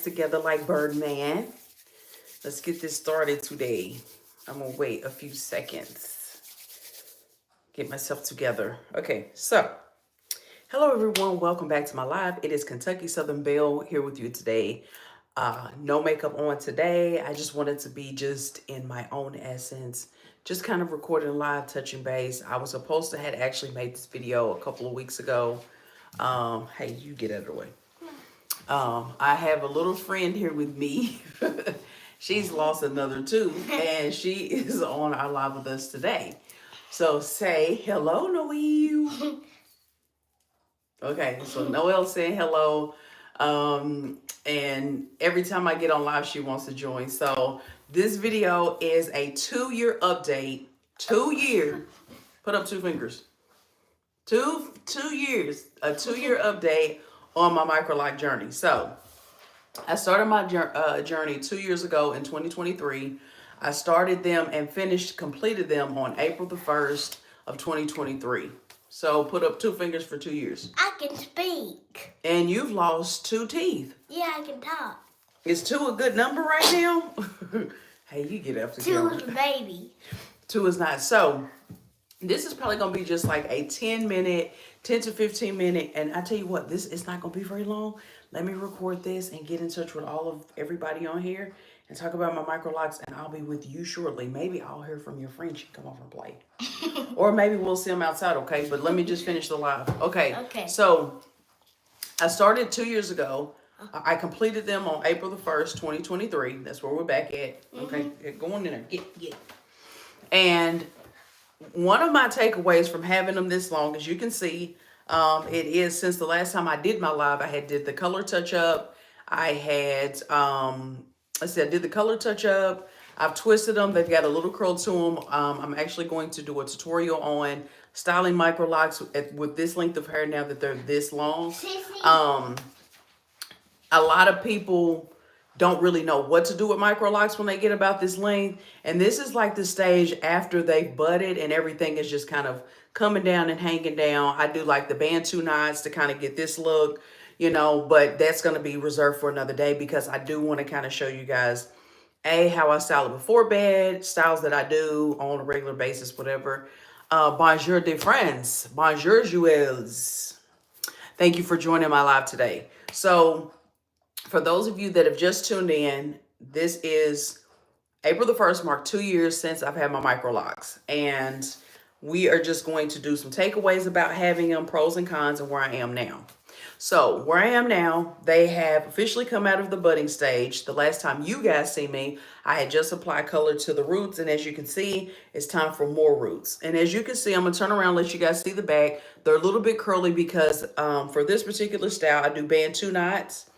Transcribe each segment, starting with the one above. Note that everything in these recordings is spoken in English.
together like Birdman. Let's get this started today. I'm gonna wait a few seconds. Get myself together. Okay, so hello everyone, welcome back to my live. It is Kentucky Southern Belle here with you today. No makeup on today. I just wanted to be just in my own essence, just kind of recording live, touching base. I was supposed to had actually made this video a couple of weeks ago. Hey, you get out of the way. I have a little friend here with me. She's lost another tooth and she is on our live with us today. So say hello, Noelle. Okay, so Noelle's saying hello. And every time I get on live, she wants to join. So this video is a 2-year update. 2 year. Put up 2 fingers. 2 years. A 2-year update on my MicroLoc journey. So I started my journey 2 years ago in 2023. I started them and completed them on April the 1st of 2023. So put up 2 fingers for 2 years. I can speak. And you've lost 2 teeth. Yeah, I can talk. Is 2 a good number right now? Hey, you get up to 2 is a baby. 2 is not. So this is probably going to be just like a 10 to 15 minute. And I tell you what, this is not going to be very long. Let me record this and get in touch with everybody on here and talk about my MicroLocs, and I'll be with you shortly. Maybe I'll hear from your friend. She can come over and play. Or maybe we'll see them outside, okay? But let me just finish the live. Okay. So I started 2 years ago. I completed them on April the 1st, 2023. That's where we're back at. Okay, go on in there. Get. And one of my takeaways from having them this long, as you can see, it is since the last time I did my live, I did the color touch up. I did the color touch up. I've twisted them. They've got a little curl to them. I'm actually going to do a tutorial on styling MicroLocs with this length of hair now that they're this long. A lot of people don't really know what to do with MicroLocs when they get about this length. And this is like the stage after they've budded and everything is just kind of coming down and hanging down. I do like the Bantu knots to kind of get this look, but that's going to be reserved for another day because I do want to kind of show you guys, how I style it before bed, styles that I do on a regular basis, whatever. Bonjour des friends. Bonjour, Jules. Thank you for joining my live today. So for those of you that have just tuned in, this is April the 1st, marked 2 years since I've had my MicroLocs. And we are just going to do some takeaways about having them, pros and cons, and where I am now. So where I am now, they have officially come out of the budding stage. The last time you guys see me, I had just applied color to the roots. And as you can see, it's time for more roots. And as you can see, I'm going to turn around and let you guys see the back. They're a little bit curly because for this particular style, I do Bantu knots.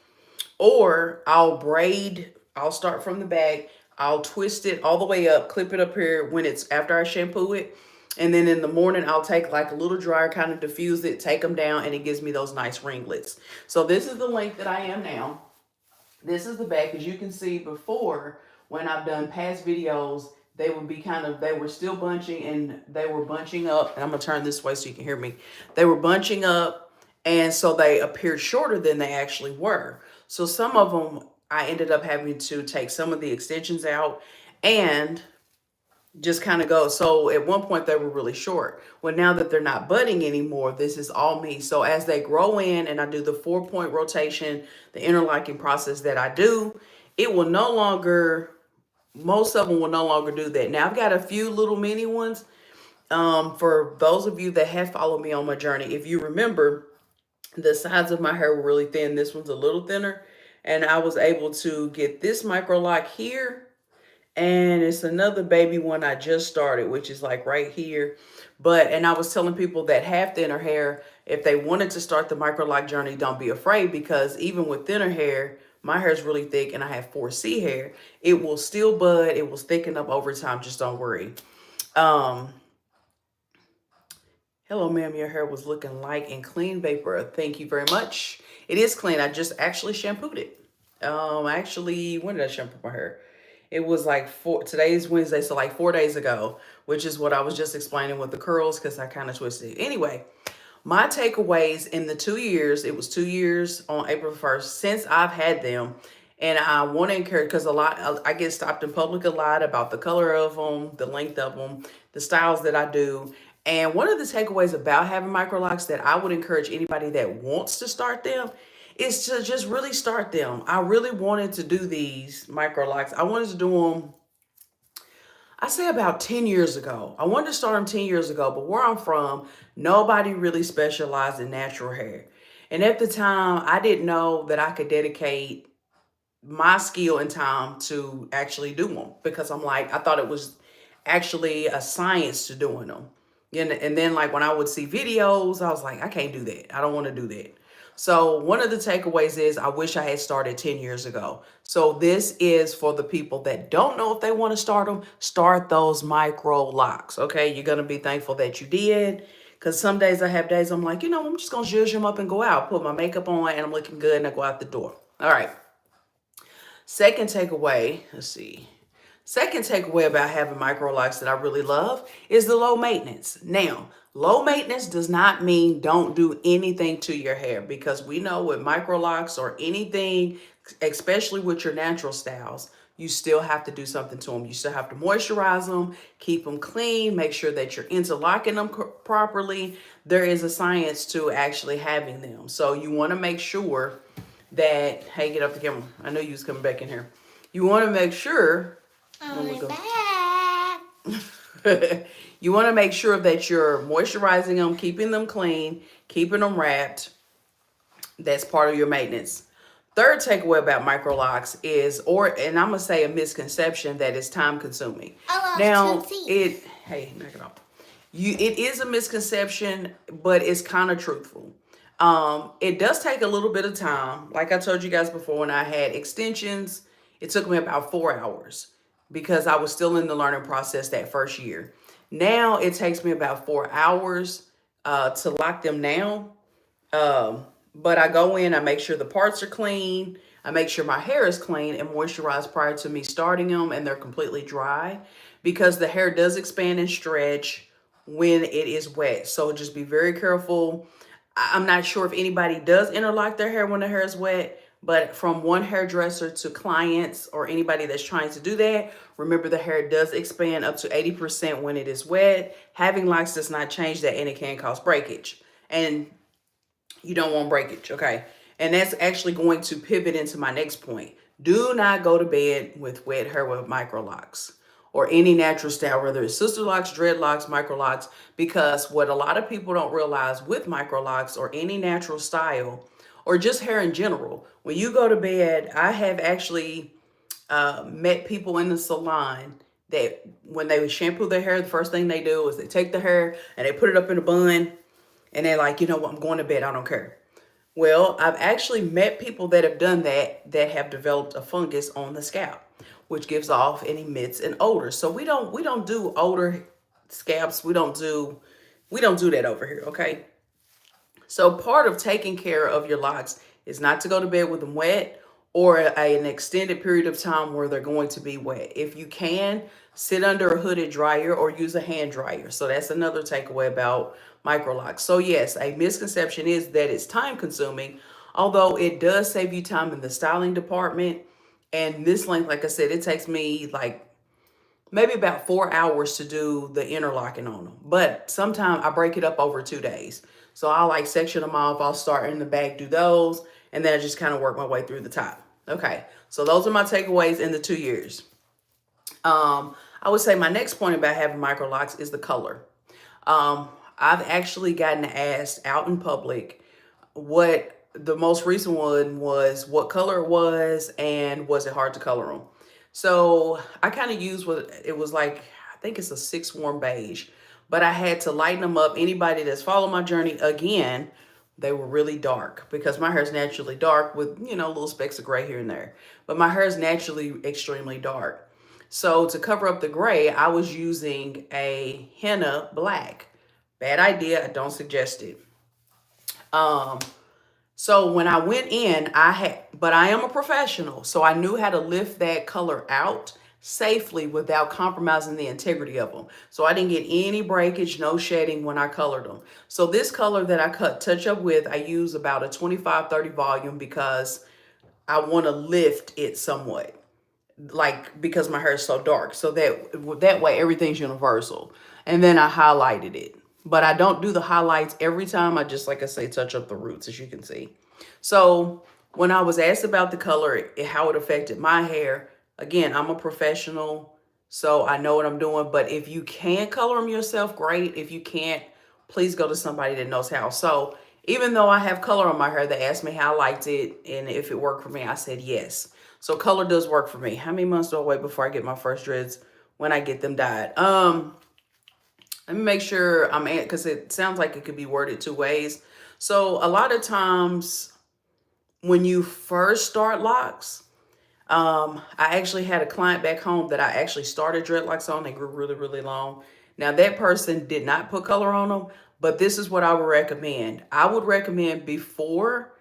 Or I'll start from the back. I'll twist it all the way up, clip it up here when it's after I shampoo it. And then in the morning, I'll take like a little dryer, kind of diffuse it, take them down, and it gives me those nice ringlets. So this is the length that I am now. This is the back. As you can see before, when I've done past videos, they were still bunching and they were bunching up. And I'm going to turn this way so you can hear me. They were bunching up. And so they appeared shorter than they actually were. So some of them, I ended up having to take some of the extensions out and just kind of go. So at one point they were really short. Well, now that they're not budding anymore, this is all me. So as they grow in and I do the 4-point rotation, the interlocking process that I do, it will no longer, most of them will no longer do that. Now I've got a few little mini ones. For those of you that have followed me on my journey, if you remember, the sides of my hair were really thin. This one's a little thinner. And I was able to get this MicroLoc here. And it's another baby one I just started, which is like right here. And I was telling people that have thinner hair, if they wanted to start the MicroLoc journey, don't be afraid, because even with thinner hair, my hair is really thick and I have 4C hair. It will still bud. It will thicken up over time. Just don't worry. Hello, ma'am. Your hair was looking light and clean, vapor. Thank you very much. It is clean. I just actually shampooed it. When did I shampoo my hair? It was like today's Wednesday, so like 4 days ago, which is what I was just explaining with the curls because I kind of twisted it. Anyway, my takeaways in the 2 years, it was 2 years on April 1st since I've had them, And I want to encourage, because I get stopped in public a lot about the color of them, the length of them, the styles that I do. And one of the takeaways about having microlocks that I would encourage anybody that wants to start them is to just really start them. I really wanted to do these microlocks. I wanted to do them, I say about 10 years ago. I wanted to start them 10 years ago, but where I'm from, nobody really specialized in natural hair. And at the time, I didn't know that I could dedicate my skill and time to actually do them, because I thought it was actually a science to doing them. And then like when I would see videos, I was like, I can't do that. I don't want to do that. So one of the takeaways is I wish I had started 10 years ago. So this is for the people that don't know if they want to start them, start those micro locks. Okay. You're going to be thankful that you did. Because some days I have days I'm like, I'm just going to zhuzh them up and go out, put my makeup on and I'm looking good and I go out the door. All right. Second takeaway, let's see. Second takeaway about having microlocks that I really love is the low maintenance. Now, low maintenance does not mean don't do anything to your hair, because we know with microlocks or anything, especially with your natural styles, you still have to do something to them. You still have to moisturize them, keep them clean, make sure that you're interlocking them properly. There is a science to actually having them. So you want to make sure that, hey, get up the camera. I know you was coming back in here. You want to make sure. I'm back. You want to make sure that you're moisturizing them, keeping them clean, keeping them wrapped. That's part of your maintenance. Third takeaway about microlocks is, and I'm gonna say a misconception, that it's time consuming. Now, hey, knock it off. It is a misconception, but it's kind of truthful. It does take a little bit of time. Like I told you guys before, when I had extensions, it took me about 4 hours because I was still in the learning process that first year. Now it takes me about 4 hours to lock them down. But I go in, I make sure the parts are clean. I make sure my hair is clean and moisturized prior to me starting them, and they're completely dry, because the hair does expand and stretch when it is wet. So just be very careful. I'm not sure if anybody does interlock their hair when the hair is wet, but from one hairdresser to clients or anybody that's trying to do that, remember the hair does expand up to 80% when it is wet. Having locks does not change that, and it can cause breakage. And you don't want breakage, okay? And that's actually going to pivot into my next point. Do not go to bed with wet hair with microlocks or any natural style, whether it's sister locks, dreadlocks, microlocks, because what a lot of people don't realize with microlocks or any natural style or just hair in general, when you go to bed, I have actually met people in the salon that when they shampoo their hair, the first thing they do is they take the hair and they put it up in a bun. And they're like, you know what, I'm going to bed, I don't care. Well, I've actually met people that have done that have developed a fungus on the scalp, which gives off and emits an odor. So we don't do odor scalps. We don't do that over here, okay? So part of taking care of your locks is not to go to bed with them wet or an extended period of time where they're going to be wet. If you can, sit under a hooded dryer or use a hand dryer. So that's another takeaway about microlocks. So yes, a misconception is that it's time consuming, although it does save you time in the styling department. And this length, like I said, it takes me like maybe about 4 hours to do the interlocking on them. But sometimes I break it up over 2 days. So I'll like section them off. I'll start in the back, do those, and then I just kind of work my way through the top. Okay, so those are my takeaways in the 2 years. I would say my next point about having microlocks is the color. I've actually gotten asked out in public what the most recent one was, what color it was, and was it hard to color them. So I kind of used what it was like. I think it's a 6 warm beige, but I had to lighten them up. Anybody that's followed my journey, again, they were really dark because my hair is naturally dark with, little specks of gray here and there. But my hair is naturally extremely dark. So to cover up the gray, I was using a henna black. Bad idea. I don't suggest it. So when I went in, but I am a professional, so I knew how to lift that color out safely without compromising the integrity of them. So I didn't get any breakage, no shedding when I colored them. So this color that I touch up with, I use about a 25-30 volume because I want to lift it somewhat, like because my hair is so dark, so that way everything's universal. And then I highlighted it, but I don't do the highlights every time. I just, like I say, touch up the roots, as you can see. So when I was asked about the color, how it affected my hair, again, I'm a professional, so I know what I'm doing. But if you can't color them yourself, great. If you can't, please go to somebody that knows how. So even though I have color on my hair, they asked me how I liked it and if it worked for me. I said yes. So color does work for me. How many months do I wait before I get my first dreads when I get them dyed? Let me make sure I'm at, because it sounds like it could be worded two ways. So a lot of times when you first start locks, I actually had a client back home that I actually started dreadlocks on. They grew really, really long. Now that person did not put color on them, but this is what I would recommend. I would recommend before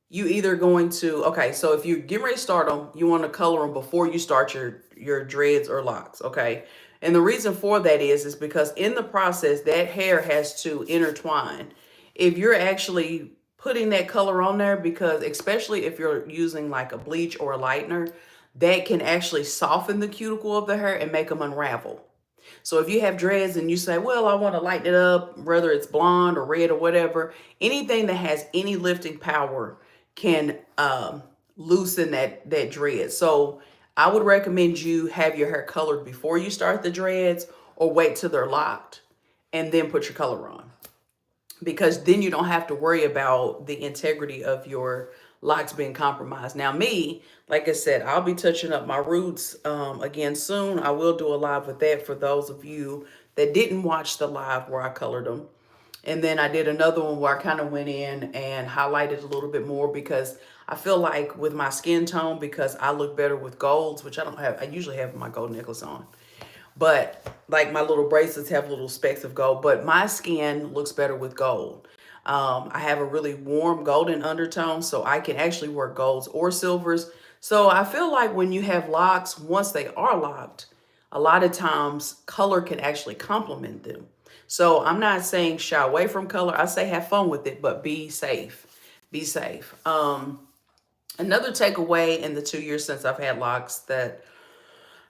you either going to, okay, so if you're getting ready to start them, you want to color them before you start your dreads or locks, okay? And the reason for that is because in the process, that hair has to intertwine. If you're actually putting that color on there, because especially if you're using like a bleach or a lightener, that can actually soften the cuticle of the hair and make them unravel. So if you have dreads and you say, well, I want to lighten it up, whether it's blonde or red or whatever, anything that has any lifting power can loosen that dread. So I would recommend you have your hair colored before you start the dreads, or wait till they're locked and then put your color on, because then you don't have to worry about the integrity of your locks being compromised. Now me, like I said, I'll be touching up my roots again soon. I will do a live with that for those of you that didn't watch the live where I colored them. And then I did another one where I kind of went in and highlighted a little bit more, because I feel like with my skin tone, because I look better with golds, which I don't have. I usually have my gold necklace on. But like my little bracelets have little specks of gold, but my skin looks better with gold. I have a really warm golden undertone, so I can actually wear golds or silvers. So I feel like when you have locks, once they are locked, a lot of times color can actually complement them. So I'm not saying shy away from color. I say have fun with it, but be safe. Be safe. Another takeaway in the 2 years since I've had locks that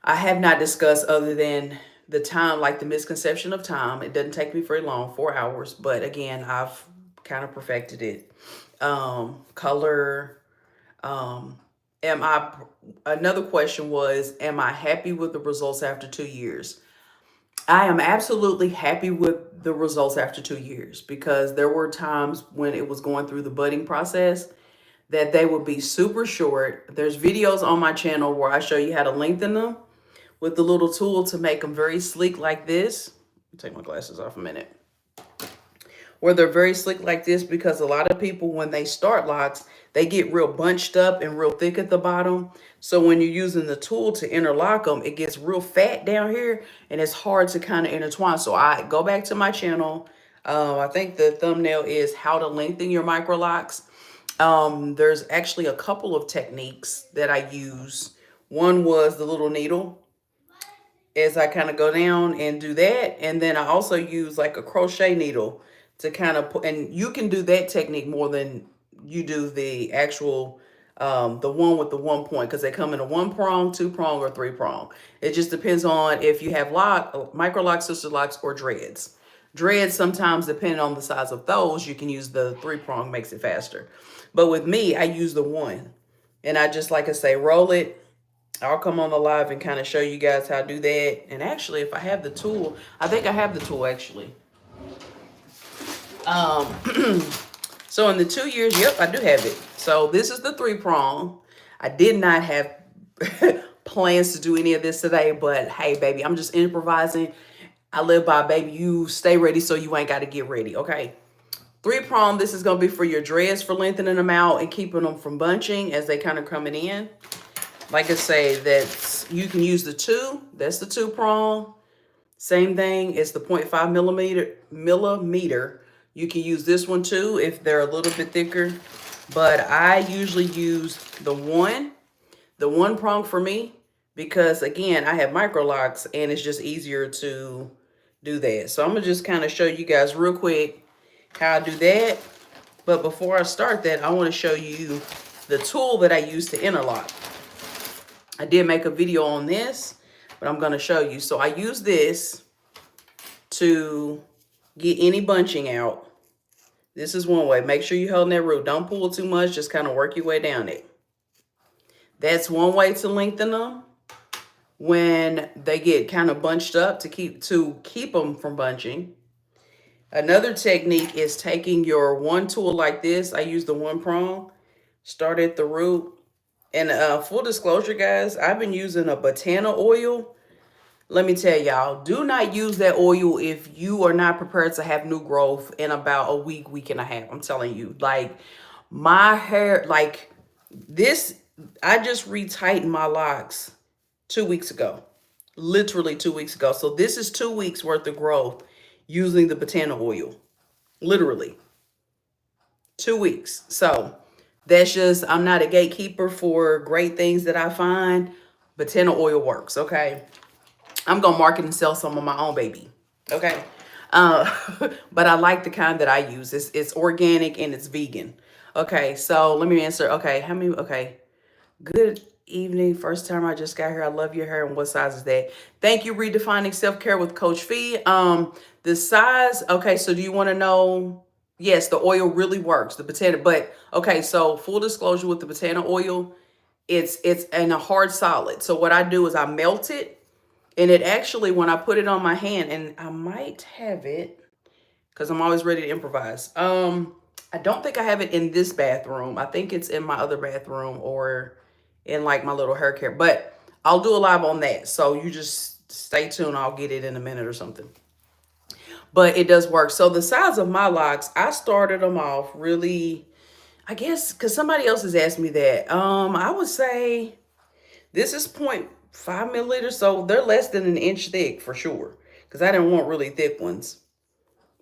I have not discussed, other than the time, like the misconception of time. It doesn't take me very long, 4 hours. But again, I've kind of perfected it. Color. Another question was, am I happy with the results after 2 years? I am absolutely happy with the results after 2 years, because there were times when it was going through the budding process that they would be super short. There's videos on my channel where I show you how to lengthen them with the little tool to make them very sleek like this. Take my glasses off a minute. Where they're very sleek like this, because a lot of people, when they start locks, they get real bunched up and real thick at the bottom. So when you're using the tool to interlock them, it gets real fat down here and it's hard to kind of intertwine. So I go back to my channel. I think the thumbnail is how to lengthen your micro locks. There's actually a couple of techniques that I use. One was the little needle, as I kind of go down and do that. And then I also use like a crochet needle to kind of put, and you can do that technique more than you do the actual, the one with the 1 point, because they come in a 1 prong, 2 prong, or 3 prong. It just depends on if you have micro locks, sister locks, or dreads. Dreads, sometimes depending on the size of those, you can use the 3 prong, makes it faster. But with me, I use the 1, and I just, like I say, roll it. I'll come on the live and kind of show you guys how to do that. And actually, if I have the tool, I think I have the tool actually. So in the 2 years, yep, I do have it. So this is the 3 prong. I did not have plans to do any of this today, but hey, baby, I'm just improvising. I live by, baby, you stay ready so you ain't got to get ready, okay? 3 prong, this is going to be for your dreads, for lengthening them out and keeping them from bunching as they kind of coming in. Like I say, that's, you can use the 2. That's the 2 prong. Same thing, it's the 0.5 millimeter. You can use this one too if they're a little bit thicker. But I usually use the 1 prong for me, because again, I have micro locks and it's just easier to do that. So I'm gonna just kind of show you guys real quick how I do that. But before I start that, I want to show you the tool that I use to interlock. I did make a video on this, but I'm going to show you. So I use this to get any bunching out. This is one way. Make sure you're holding that root. Don't pull too much. Just kind of work your way down it. That's one way to lengthen them when they get kind of bunched up, to keep them from bunching. Another technique is taking your one tool like this. I use the one prong. Start at the root. And full disclosure, guys, I've been using a botana oil. Let me tell y'all, do not use that oil if you are not prepared to have new growth in about a week, week and a half. I'm telling you, like my hair, like this, I just retightened my locks 2 weeks ago, literally 2 weeks ago. So this is 2 weeks worth of growth using the botana oil, literally 2 weeks. So that's just, I'm not a gatekeeper for great things that I find. Botana oil works, okay? I'm going to market and sell some of my own, baby. Okay. But I like the kind that I use. It's organic and it's vegan. Okay. So let me answer. Okay. How many? Okay. Good evening. First time I just got here. I love your hair. And what size is that? Thank you. Redefining self-care with Coach Fee. The size. Okay. So do you want to know? Yes, the oil really works. The botana. But okay. So full disclosure with the botana oil, it's in a hard solid. So what I do is I melt it. And it actually, when I put it on my hand, and I might have it, because I'm always ready to improvise. I don't think I have it in this bathroom. I think it's in my other bathroom or in like my little hair care. But I'll do a live on that. So you just stay tuned. I'll get it in a minute or something. But it does work. So the size of my locks, I started them off really, I guess, because somebody else has asked me that. I would say this is 0.5 milliliters, so they're less than an inch thick for sure, because I didn't want really thick ones.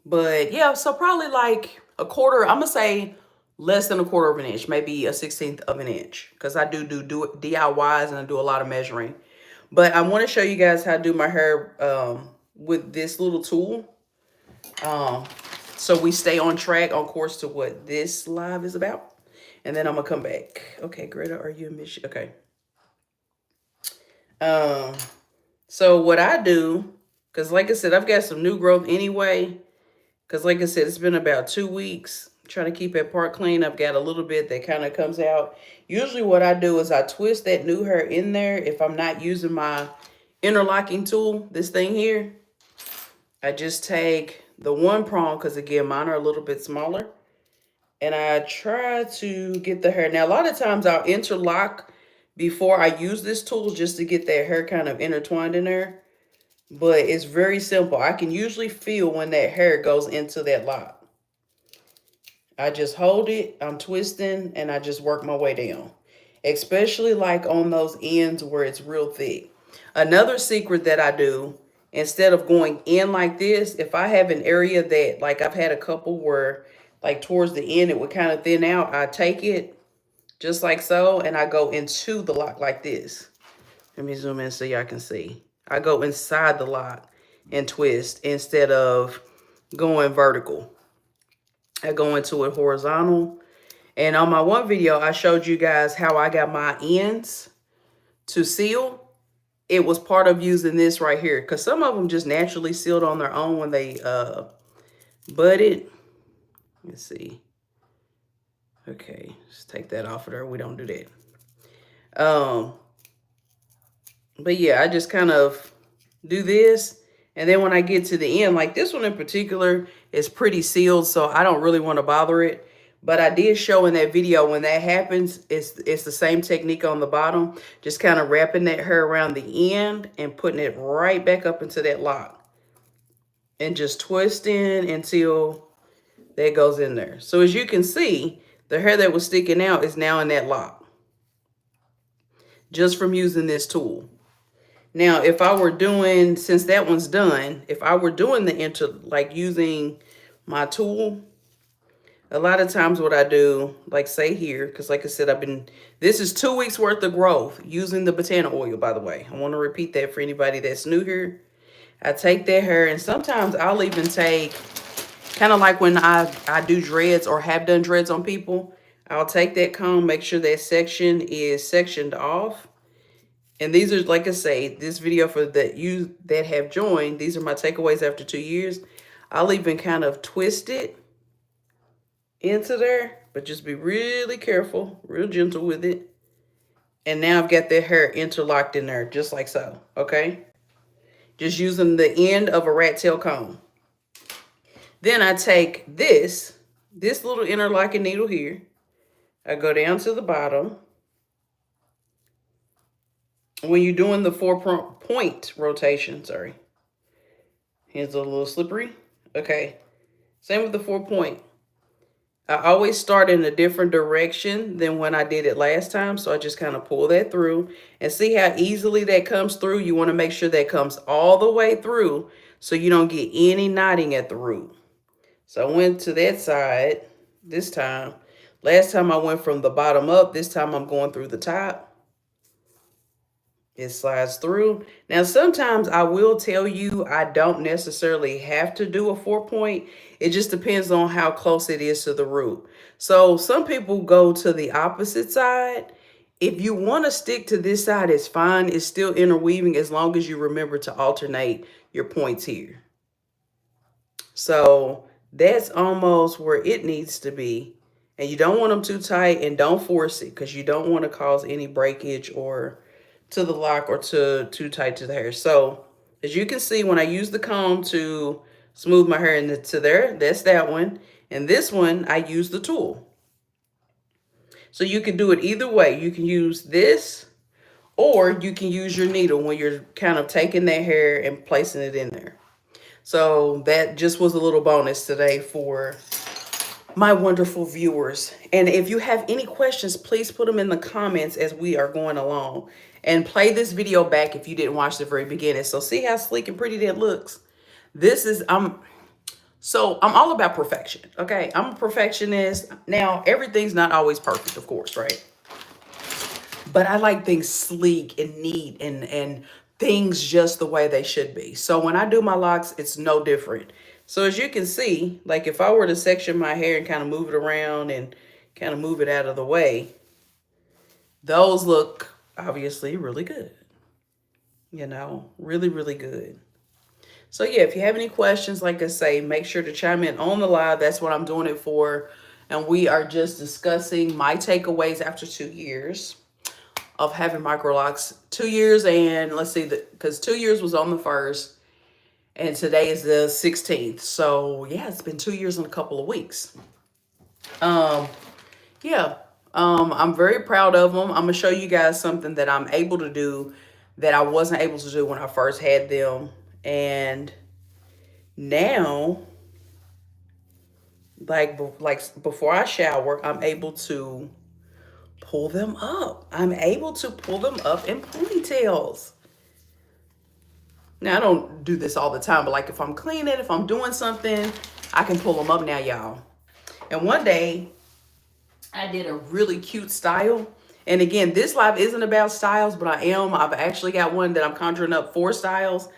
But yeah, so probably like a quarter, I'm gonna say less than a quarter of an inch, maybe a 1/16 of an inch, because I do DIYs and I do a lot of measuring. But I want to show you guys how to do my hair with this little tool, so we stay on track, on course to what this live is about. And then I'm gonna come back. Okay, Greta, are you in Michigan? Okay. So what I do, because like I said, I've got some new growth anyway, because like I said, it's been about 2 weeks. I'm trying to keep that part clean. I've got a little bit that kind of comes out. Usually what I do is I twist that new hair in there. If I'm not using my interlocking tool, this thing here, I just take the one prong, because again, mine are a little bit smaller, and I try to get the hair. Now, a lot of times I'll interlock before I use this tool just to get that hair kind of intertwined in there. But it's very simple. I can usually feel when that hair goes into that lock. I just hold it, I'm twisting, and I just work my way down. Especially like on those ends where it's real thick. Another secret that I do, instead of going in like this, if I have an area that, like I've had a couple where like towards the end it would kind of thin out, I take it just like so, and I go into the lock like this. Let me zoom in so y'all can see. I go inside the lock and twist instead of going vertical. I go into it horizontal. And on my one video, I showed you guys how I got my ends to seal. It was part of using this right here, because some of them just naturally sealed on their own when they budded. Let's see. Okay, let's take that off of there. We don't do that. But yeah, I just kind of do this. And then when I get to the end, like this one in particular is pretty sealed, so I don't really want to bother it. But I did show in that video when that happens, it's the same technique on the bottom. Just kind of wrapping that hair around the end and putting it right back up into that lock. And just twisting until that goes in there. So as you can see, the hair that was sticking out is now in that lock, just from using this tool. Now, if I were doing, since that one's done, if I were doing like using my tool, a lot of times what I do, like say here, because like I said, this is 2 weeks worth of growth using the botana oil, by the way. I want to repeat that for anybody that's new here. I take that hair, and sometimes I'll even take, kind of like when I do dreads or have done dreads on people, I'll take that comb, make sure that section is sectioned off. And these are, like I say, this video for you that have joined, these are my takeaways after 2 years. I'll even kind of twist it into there, but just be really careful, real gentle with it. And now I've got that hair interlocked in there, just like so, okay? Just using the end of a rat tail comb. Then I take this little interlocking needle here. I go down to the bottom. When you're doing the 4-point rotation, sorry. Hands a little slippery. Okay. Same with the 4-point. I always start in a different direction than when I did it last time. So I just kind of pull that through and see how easily that comes through. You want to make sure that comes all the way through so you don't get any knotting at the root. So I went to that side this time. Last time I went from the bottom up. This time I'm going through the top. It slides through. Now, sometimes I will tell you I don't necessarily have to do a 4-point. It just depends on how close it is to the root. So some people go to the opposite side. If you want to stick to this side, it's fine. It's still interweaving as long as you remember to alternate your points here. So that's almost where it needs to be. And you don't want them too tight, and don't force it because you don't want to cause any breakage or to the lock or too tight to the hair. So as you can see, when I use the comb to smooth my hair into there, that's that one. And this one, I use the tool. So you can do it either way. You can use this, or you can use your needle when you're kind of taking that hair and placing it in there. So that just was a little bonus today for my wonderful viewers. And if you have any questions, please put them in the comments as we are going along. And play this video back if you didn't watch the very beginning. So see how sleek and pretty that looks. This is, I'm all about perfection, okay? I'm a perfectionist. Now, everything's not always perfect, of course, right? But I like things sleek and neat and things just the way they should be. So when I do my locks, it's no different. So as you can see, like if I were to section my hair and kind of move it around and kind of move it out of the way, those look obviously really good. You know, really, really good. So yeah, if you have any questions, like I say, make sure to chime in on the live. That's what I'm doing it for. And we are just discussing my takeaways after 2 years of having MicroLocs. 2 years, and let's see, because 2 years was on the 1st. And today is the 16th. So yeah, it's been 2 years and a couple of weeks. Yeah. I'm very proud of them. I'm gonna show you guys something that I'm able to do that I wasn't able to do when I first had them. And now, like before I shower, I'm able to pull them up. I'm able to pull them up in ponytails. Now, I don't do this all the time, but like if I'm cleaning, if I'm doing something, I can pull them up now, y'all. And one day, I did a really cute style. And again, this live isn't about styles, but I've actually got one that I'm conjuring up for styles.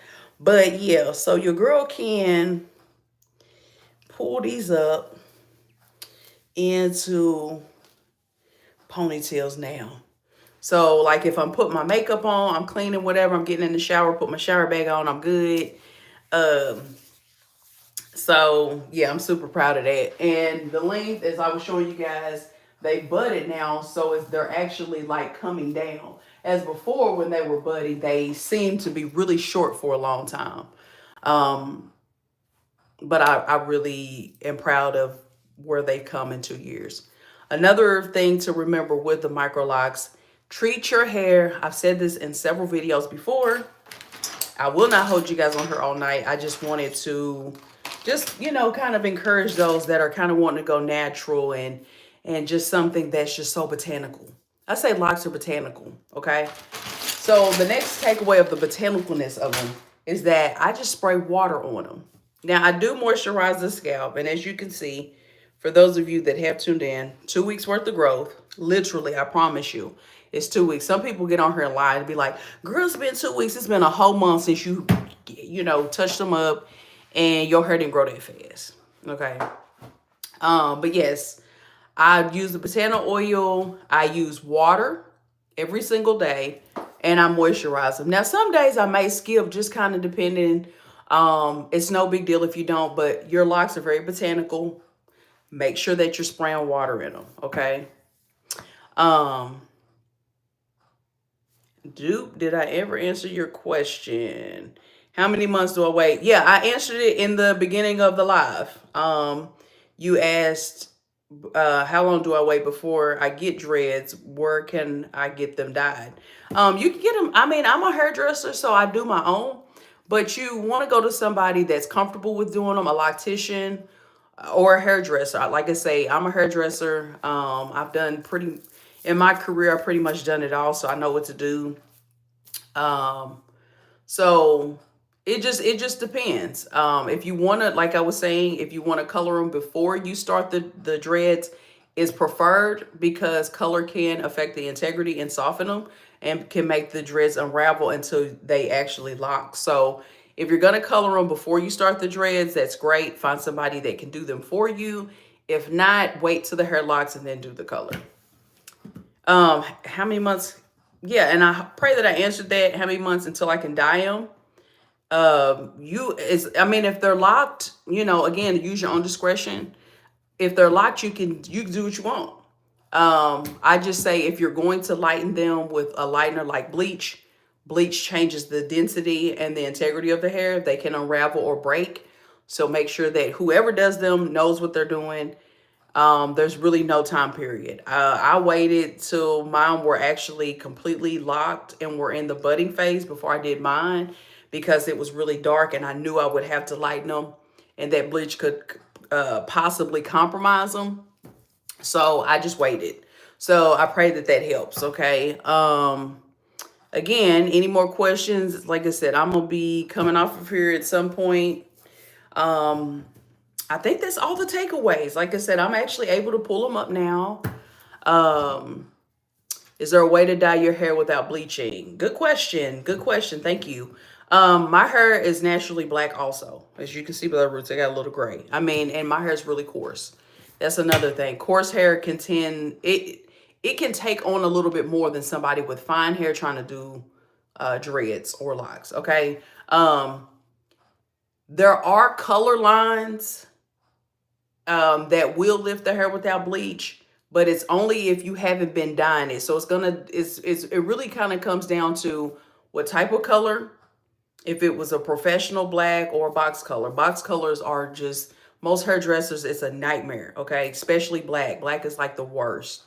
But yeah, so your girl can pull these up into ponytails now. So like if I'm putting my makeup on, I'm cleaning, whatever, I'm getting in the shower, put my shower bag on, I'm good. So yeah, I'm super proud of that. And the length, as I was showing you guys, they budded now, so they're actually like coming down. As before, when they were budding, they seemed to be really short for a long time. But I really am proud of where they've come in 2 years. Another thing to remember with the MicroLocs, treat your hair. I've said this in several videos before. I will not hold you guys on here all night. I just wanted to just, you know, kind of encourage those that are kind of wanting to go natural and just something that's just so botanical. I say locks are botanical, okay? So the next takeaway of the botanicalness of them is that I just spray water on them. Now, I do moisturize the scalp, and as you can see, for those of you that have tuned in, 2 weeks worth of growth. Literally, I promise you, it's 2 weeks. Some people get on here and lie and be like, girl, it's been 2 weeks. It's been a whole month since you know, touched them up and your hair didn't grow that fast, okay? But yes, I use the banana oil. I use water every single day, and I moisturize them. Now, some days I may skip, just kind of depending. It's no big deal if you don't, but your locks are very botanical. Make sure that you're spraying water in them, okay? Um, Dupe, did I ever answer your question? How many months do I wait? Yeah, I answered it in the beginning of the live. You asked, how long do I wait before I get dreads? Where can I get them dyed? You can get them. I mean, I'm a hairdresser, so I do my own. But you want to go to somebody that's comfortable with doing them, a loctician or a hairdresser. Like I say, I'm a hairdresser. I've done in my career, I've pretty much done it all, so I know what to do. Um, so it just depends. If you want to, like I was saying, if you want to color them before you start the dreads, is preferred because color can affect the integrity and soften them and can make the dreads unravel until they actually lock. So if you're going to color them before you start the dreads, that's great. Find somebody that can do them for you. If not, wait till the hair locks and then do the color. How many months? Yeah, and I pray that I answered that. How many months until I can dye them? I mean, if they're locked, again, use your own discretion. If they're locked, you can do what you want. I just say if you're going to lighten them with a lightener like bleach changes the density and the integrity of the hair. They can unravel or break. So make sure that whoever does them knows what they're doing. There's really no time period. I waited till mine were actually completely locked and were in the budding phase before I did mine because it was really dark and I knew I would have to lighten them and that bleach could possibly compromise them. So I just waited. So I pray that that helps. Okay. Again, any more questions? Like I said, I'm gonna be coming off of here at some point. I think that's all the takeaways. Like I said, I'm actually able to pull them up now. Is there a way to dye your hair without bleaching? Good question. Good question. Thank you. My hair is naturally black also. As you can see by the roots, I got a little gray. I mean, and my hair is really coarse. That's another thing. Coarse hair can it can take on a little bit more than somebody with fine hair trying to do dreads or locks. Okay. There are color lines that will lift the hair without bleach, but it's only if you haven't been dyeing it. So it really kind of comes down to what type of color, if it was a professional black or a box color. Box colors are just, most hairdressers, it's a nightmare, okay? Especially black. Black is like the worst.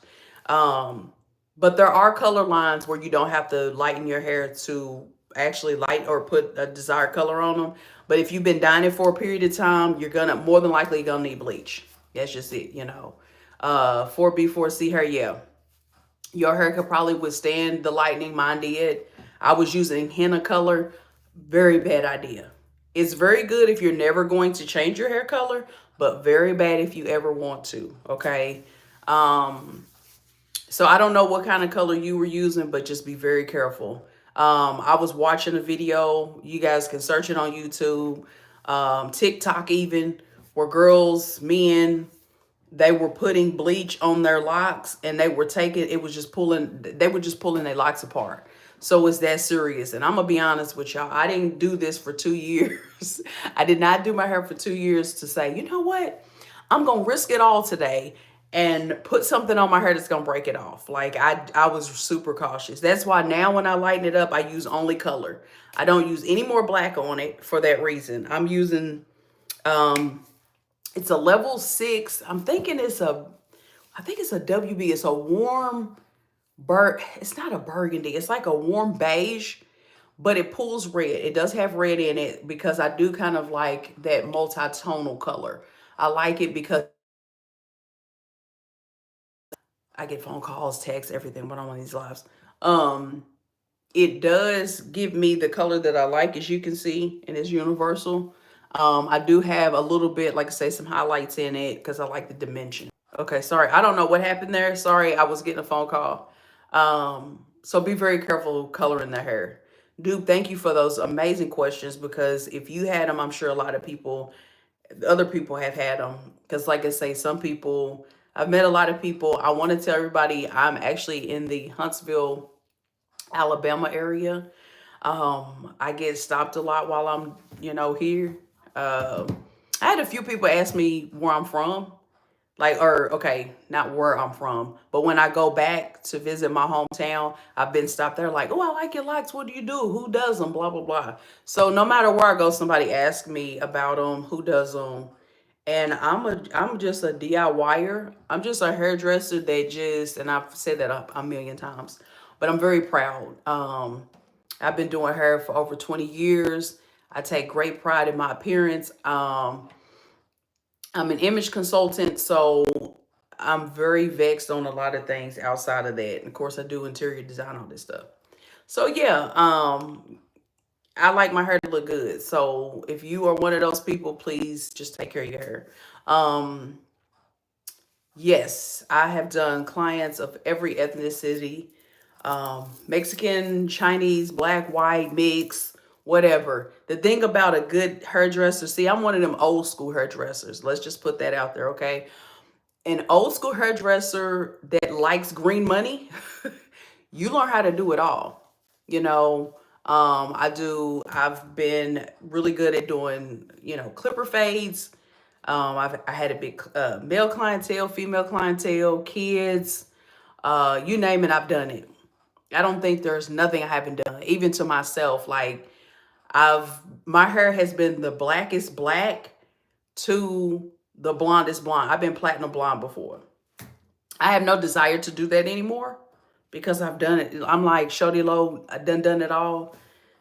But there are color lines where you don't have to lighten your hair to actually light or put a desired color on them. But if you've been dyeing it for a period of time, you're gonna more than likely gonna need bleach. That's just it, 4B, 4C hair, yeah. Your hair could probably withstand the lightning. Mine did. I was using henna color. Very bad idea. It's very good if you're never going to change your hair color, but very bad if you ever want to, okay? So I don't know what kind of color you were using, but just be very careful. I was watching a video. You guys can search it on YouTube, TikTok even, where girls, men, they were putting bleach on their locks and they were they were just pulling their locks apart. So it's that serious. And I'm going to be honest with y'all. I didn't do this for 2 years. I did not do my hair for 2 years to say, you know what? I'm going to risk it all today and put something on my hair that's going to break it off. Like I was super cautious. That's why now when I lighten it up, I use only color. I don't use any more black on it for that reason. I'm using, it's a level 6. I'm thinking I think it's a WB. It's a warm it's not a burgundy. It's like a warm beige, but it pulls red. It does have red in it because I do kind of like that multi-tonal color. I like it because I get phone calls, texts, everything, but I'm on these lives. It does give me the color that I like, as you can see, and it's universal. I do have a little bit, like I say, some highlights in it because I like the dimension. Okay, sorry. I don't know what happened there. Sorry, I was getting a phone call. So be very careful coloring the hair. Dude, thank you for those amazing questions because if you had them, I'm sure a lot of other people have had them. Because like I say, some people, I've met a lot of people. I want to tell everybody I'm actually in the Huntsville, Alabama area. I get stopped a lot while I'm, here. I had a few people ask me where I'm from. Like, or okay, not where I'm from, but when I go back to visit my hometown, I've been stopped there like, oh, I like your locks. What do you do? Who does them? Blah, blah, blah. So no matter where I go, somebody asks me about them, who does them. And I'm just a DIYer. I'm just a hairdresser that just, and I've said that a million times, but I'm very proud. I've been doing hair for over 20 years. I take great pride in my appearance. I'm an image consultant, so I'm very vexed on a lot of things outside of that. And of course, I do interior design, all this stuff. So yeah, I like my hair to look good. So if you are one of those people, please just take care of your hair. Um, yes, I have done clients of every ethnicity, Mexican, Chinese, black, white, mix, whatever. The thing about a good hairdresser, see, I'm one of them old school hairdressers. Let's just put that out there, okay? An old school hairdresser that likes green money, you learn how to do it all. You know, I've been really good at doing, clipper fades. I had a big male clientele, female clientele, kids, you name it, I've done it. I don't think there's nothing I haven't done, even to myself. Like I've, my hair has been the blackest black to the blondest blonde. I've been platinum blonde before. I have no desire to do that anymore because I've done it. I'm like Shody Low, I done it all.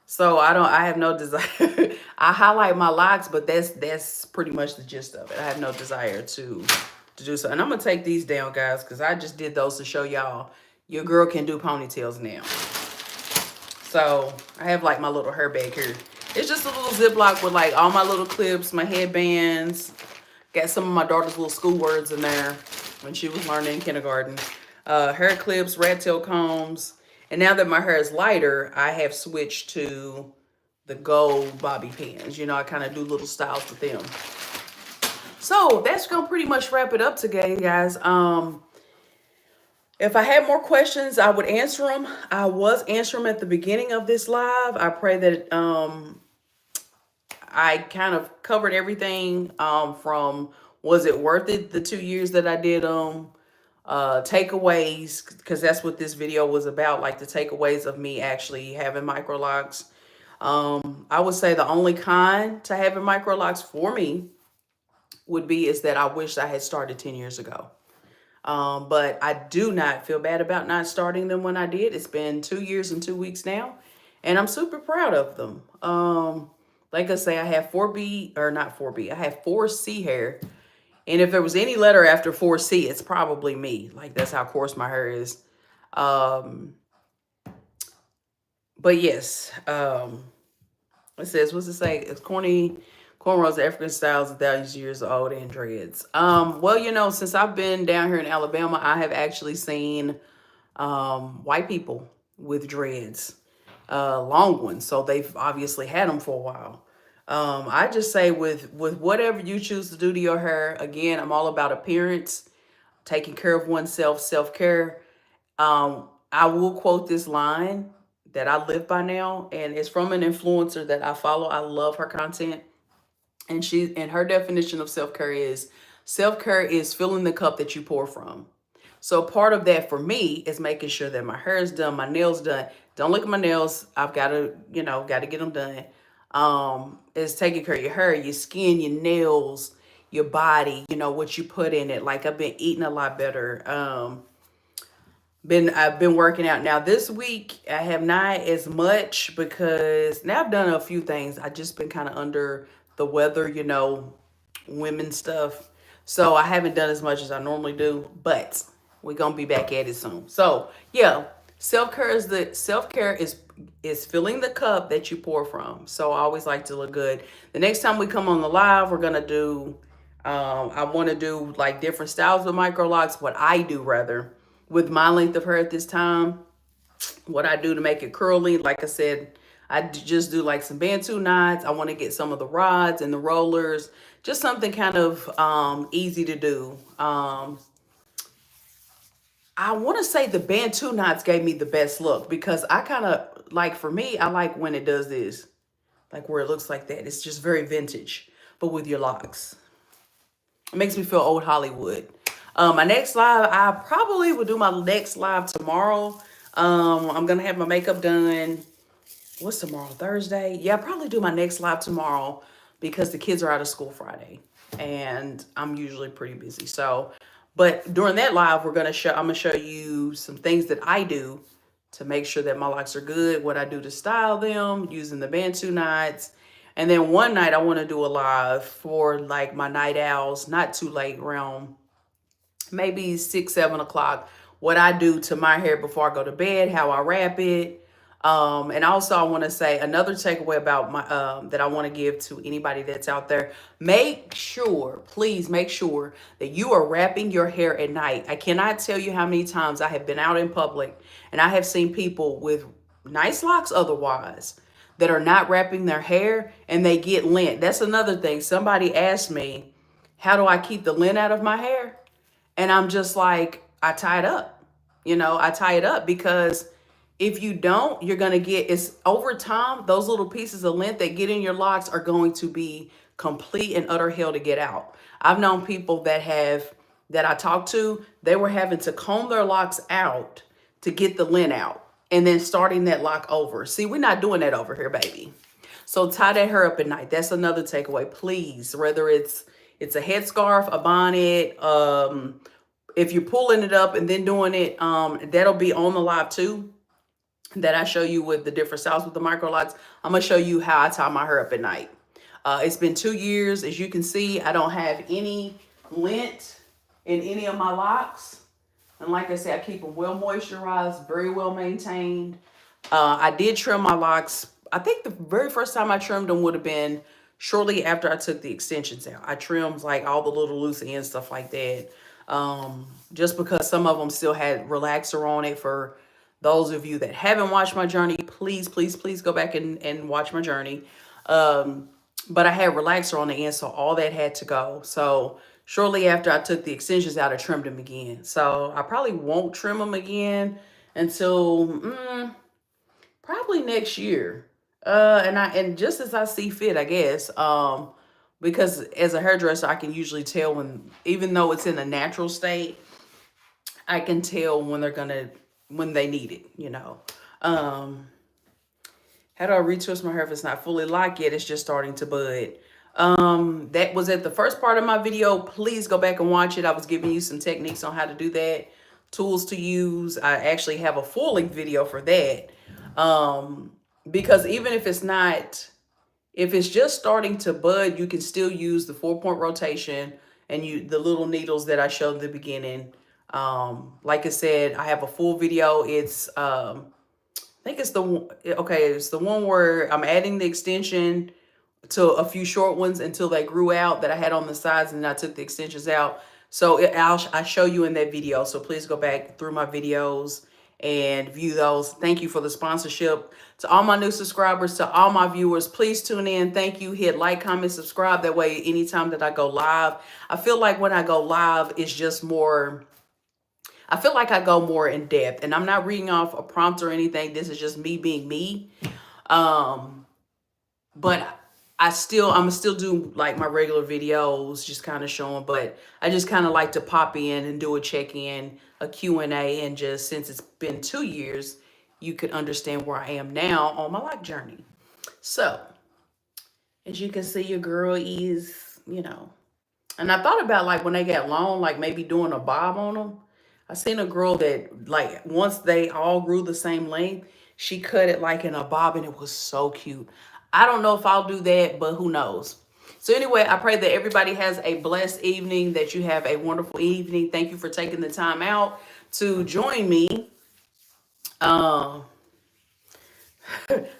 So I have no desire. I highlight my locks, but that's pretty much the gist of it. I have no desire to do so. And I'm gonna take these down, guys, because I just did those to show y'all your girl can do ponytails now. So I have like my little hair bag here. It's just a little Ziploc with like all my little clips, my headbands. Got some of my daughter's little school words in there when she was learning in kindergarten. Hair clips, rat tail combs. And now that my hair is lighter, I have switched to the gold bobby pins. You know, I kind of do little styles with them. So that's going to pretty much wrap it up today, guys. If I had more questions, I would answer them. I was answering them at the beginning of this live. I pray that I kind of covered everything from was it worth it, the 2 years that I did takeaways, because that's what this video was about, like the takeaways of me actually having MicroLocs. I would say the only con to having MicroLocs for me would be is that I wish I had started 10 years ago. But I do not feel bad about not starting them when I did. It's been 2 years and 2 weeks now, and I'm super proud of them. Like I say, I have 4B, or not 4B, I have 4C hair. And if there was any letter after 4C, it's probably me. Like, that's how coarse my hair is. But yes, it says, what's it say? It's cornrows, African styles, 1,000 years old, and dreads. Well, you know, since I've been down here in Alabama, I have actually seen white people with dreads, long ones. So they've obviously had them for a while. I just say with whatever you choose to do to your hair, again, I'm all about appearance, taking care of oneself, self-care. I will quote this line that I live by now, and it's from an influencer that I follow. I love her content. And her definition of self-care is filling the cup that you pour from. So part of that for me is making sure that my hair is done, my nails done. Don't look at my nails. I've got to, got to get them done. Is taking care of your hair, your skin, your nails, your body, what you put in it. Like I've been eating a lot better. I've been working out. Now this week I have not as much because now I've done a few things. I just been kind of under the weather, women stuff. So I haven't done as much as I normally do, but we're gonna be back at it soon. So yeah, self-care is filling the cup that you pour from. So I always like to look good. The next time we come on the live, we're gonna do I want to do like different styles with MicroLocs. What I do rather with my length of hair at this time, what I do to make it curly, like I said, I just do like some Bantu knots. I want to get some of the rods and the rollers, just something kind of easy to do. I want to say the Bantu knots gave me the best look because I kind of like, for me, I like when it does this, like where it looks like that. It's just very vintage, but with your locks. It makes me feel old Hollywood. My next live, I probably will do my next live tomorrow. I'm going to have my makeup done. What's tomorrow? Thursday? Yeah, I'll probably do my next live tomorrow because the kids are out of school Friday and I'm usually pretty busy. So, but during that live, I'm gonna show you some things that I do to make sure that my locks are good, what I do to style them using the Bantu knots. And then one night I want to do a live for like my night owls, not too late, around maybe 6, 7 o'clock, what I do to my hair before I go to bed, how I wrap it. And also I want to say another takeaway about my, that I want to give to anybody that's out there. Make sure, please make sure that you are wrapping your hair at night. I cannot tell you how many times I have been out in public and I have seen people with nice locks otherwise that are not wrapping their hair and they get lint. That's another thing. Somebody asked me, how do I keep the lint out of my hair? And I'm just like, I tie it up. I tie it up because if you don't, you're going to it's over time, those little pieces of lint that get in your locks are going to be complete and utter hell to get out. I've known people that I talked to, they were having to comb their locks out to get the lint out and then starting that lock over. See, we're not doing that over here, baby. So tie that hair up at night. That's another takeaway, please. Whether it's a headscarf, a bonnet, if you're pulling it up and then doing it, that'll be on the live too, that I show you with the different styles with the MicroLocs. I'm gonna show you how I tie my hair up at night. It's been 2 years. As you can see, I don't have any lint in any of my locks. And like I said, I keep them well moisturized, very well maintained. I did trim my locks. I think the very first time I trimmed them would have been shortly after I took the extensions out. I trimmed like all the little loose ends, stuff like that. Just because some of them still had relaxer on it. For those of you that haven't watched my journey, please, please, please go back and watch my journey. But I had relaxer on the end, so all that had to go. So shortly after I took the extensions out, I trimmed them again. So I probably won't trim them again until probably next year. And just as I see fit, I guess. Because as a hairdresser, I can usually tell when, even though it's in a natural state, I can tell when when they need it, How do I retwist my hair if it's not fully locked yet? It's just starting to bud. That was at the first part of my video. Please go back and watch it. I was giving you some techniques on how to do that, tools to use. I actually have a full length video for that. Because even if it's just starting to bud, you can still use the 4-point rotation and the little needles that I showed in the beginning. Like I said, I have a full video. It's, I think it's it's the one where I'm adding the extension to a few short ones until they grew out that I had on the sides, and then I took the extensions out. So I show you in that video. So please go back through my videos and view those. Thank you for the sponsorship. To all my new subscribers, to all my viewers, please tune in. Thank you. Hit like, comment, subscribe. That way, anytime that I go live, I feel like when I go live, it's just more, I feel like I go more in depth, and I'm not reading off a prompt or anything. This is just me being me. But I'm still do like my regular videos, just kind of showing, but I just kind of like to pop in and do a check-in, a Q&A, and just, since it's been 2 years, you could understand where I am now on my life journey. So, as you can see, your girl is, and I thought about like when they got long, like maybe doing a bob on them. I seen a girl that, like, once they all grew the same length, she cut it like in a bob, and it was so cute. I don't know if I'll do that, but who knows? So anyway, I pray that everybody has a blessed evening, that you have a wonderful evening. Thank you for taking the time out to join me. I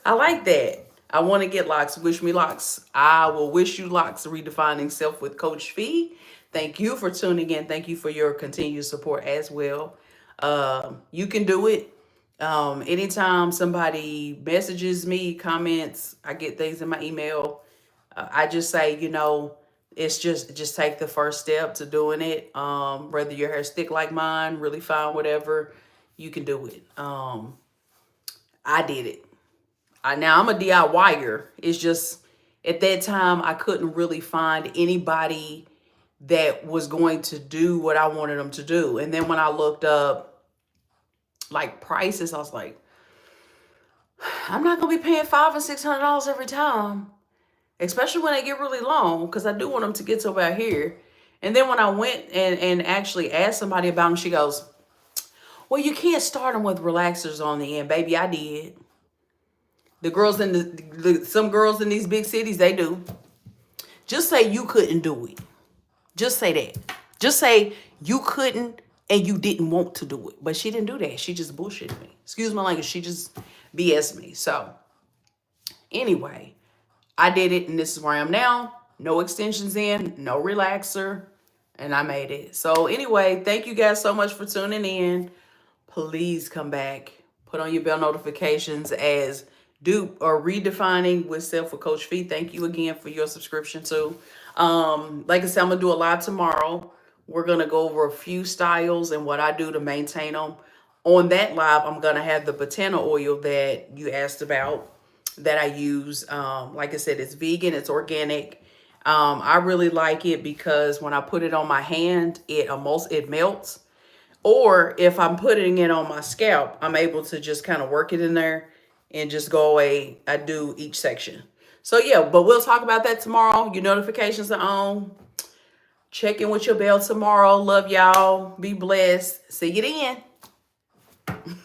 like that. I want to get locks. Wish me locks. I will wish you locks. Redefining Self with Coach Fee. Thank you for tuning in. Thank you for your continued support as well. You can do it. Anytime somebody messages me, comments, I get things in my email. I just say, It's just take the first step to doing it. Whether your hair stick like mine, really fine, whatever, you can do it. I did it. Now I'm a DIYer. It's just at that time I couldn't really find anybody that was going to do what I wanted them to do. And then when I looked up like prices, I was like, I'm not gonna be paying $500 and $600 every time, especially when they get really long, because I do want them to get to about here. And then when I went and actually asked somebody about them, she goes, well, you can't start them with relaxers on the end. Baby, I did. The girls in some girls in these big cities, they do. Just say you couldn't do it. Just say that. Just say you couldn't and you didn't want to do it. But she didn't do that. She just bullshitted me. Excuse my language. She just BS me. So anyway, I did it and this is where I am now. No extensions in, no relaxer, and I made it. So anyway, thank you guys so much for tuning in. Please come back. Put on your bell notifications as Dupe or Redefining with Self with Coach Fee. Thank you again for your subscription too. Like I said, I'm gonna do a live tomorrow. We're gonna go over a few styles and what I do to maintain them. On that live, I'm gonna have the Botana oil that you asked about that I use. Like I said, it's vegan, it's organic. I really like it because when I put it on my hand, it melts. Or if I'm putting it on my scalp, I'm able to just kind of work it in there and just go away. I do each section. So yeah, but we'll talk about that tomorrow. Your notifications are on. Check in with your bell tomorrow. Love y'all. Be blessed. See you then.